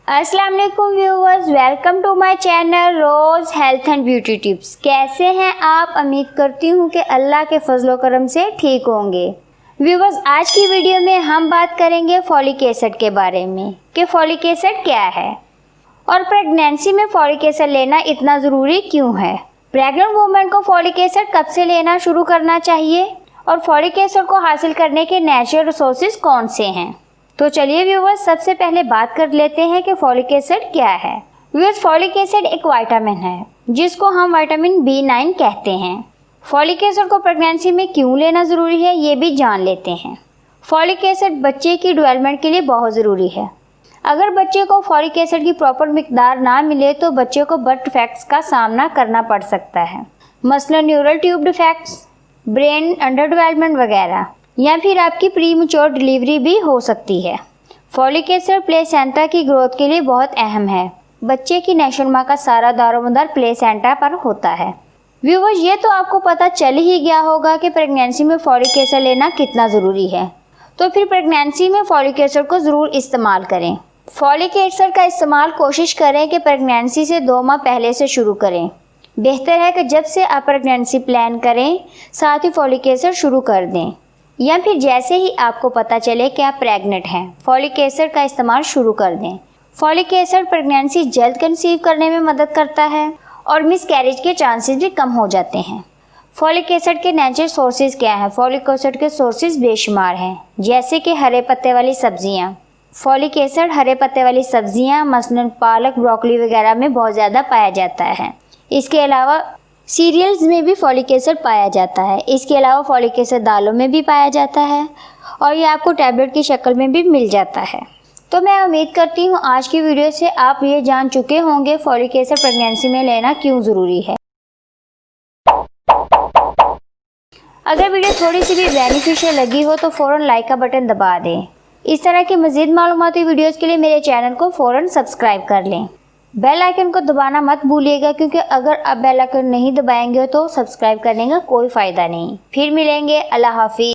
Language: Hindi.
अस्सलाम वालेकुम viewers, welcome to my channel रोज़ हेल्थ एंड ब्यूटी टिप्स। कैसे हैं आप? उम्मीद करती हूँ कि अल्लाह के फजलो करम से ठीक होंगे। व्यूवर्स, आज की वीडियो में हम बात करेंगे फॉलिक एसिड के बारे में कि फॉलिक एसिड क्या है और प्रेगनेंसी में फॉलिक एसिड लेना इतना ज़रूरी क्यों है। प्रेग्नेंट वुमेन को फॉलिक एसिड कब से लेना शुरू करना चाहिए और फॉलिक एसिड को हासिल करने के नेचुरल रिसोर्सेज कौन से हैं। तो चलिए व्यूवर्स, सबसे पहले बात कर लेते हैं कि फॉलिक एसिड क्या है। व्यूवर्स, फॉलिक एसिड एक विटामिन है जिसको हम विटामिन B9 कहते हैं। फॉलिक एसिड को प्रेगनेंसी में क्यों लेना ज़रूरी है ये भी जान लेते हैं। फॉलिक एसिड बच्चे की डेवलपमेंट के लिए बहुत ज़रूरी है। अगर बच्चे को फॉलिक एसिड की प्रॉपर मिकदार ना मिले तो बच्चे को बर्थ डिफेक्ट्स का सामना करना पड़ सकता है, मसलन neural tube defects, brain under development वगैरह, या फिर आपकी प्री मैच्योर डिलीवरी भी हो सकती है। फॉलिक एसिड प्लेसेंटा की ग्रोथ के लिए बहुत अहम है। बच्चे की नशोनुमा का सारा दारोमदार प्लेसेंटा पर होता है। व्यूवर्स, ये तो आपको पता चल ही गया होगा कि प्रेगनेंसी में फॉलिक एसिड लेना कितना ज़रूरी है। तो फिर प्रेगनेंसी में फॉलिक एसिड को ज़रूर इस्तेमाल करें। फॉलिक एसिड का इस्तेमाल कोशिश करें कि प्रेगनेंसी से 2 माह पहले से शुरू करें। बेहतर है कि जब से आप प्रेगनेंसी प्लान करें साथ ही फॉलिक एसिड शुरू कर दें, या फिर जैसे ही आपको पता चले कि आप प्रेग्नेंट हैं फॉलिक एसिड का इस्तेमाल शुरू कर दें। फॉलिक एसिड प्रेगनेंसी जल्द कंसीव करने में मदद करता है और मिसकैरेज के चांसेस भी कम हो जाते हैं। फॉलिक एसिड के नेचुरल सोर्सेज क्या हैं? फॉलिक एसिड के सोर्सेज बेशुमार हैं, जैसे कि हरे पत्ते वाली सब्जियां। फॉलिक एसिड हरे पत्ते वाली सब्जियां मसलन पालक, ब्रोकली वगैरह में बहुत ज़्यादा पाया जाता है। इसके अलावा सीरियल्स में भी फॉलिक एसिड पाया जाता है। इसके अलावा फॉलिक एसिड दालों में भी पाया जाता है और ये आपको टैबलेट की शक्ल में भी मिल जाता है। तो मैं उम्मीद करती हूँ आज की वीडियो से आप ये जान चुके होंगे फॉलिक एसिड प्रेगनेंसी में लेना क्यों ज़रूरी है। अगर वीडियो थोड़ी सी भी बेनिफिशियल लगी हो तो फ़ौरन लाइक का बटन दबा दें। इस तरह की मज़ीद मालूमाती वीडियोज़ के लिए मेरे चैनल को फ़ौरन सब्सक्राइब कर लें। बेल आइकन को दबाना मत भूलिएगा, क्योंकि अगर आप बेल आइकन नहीं दबाएंगे तो सब्सक्राइब करने का कोई फ़ायदा नहीं। फिर मिलेंगे। अल्लाह हाफिज़।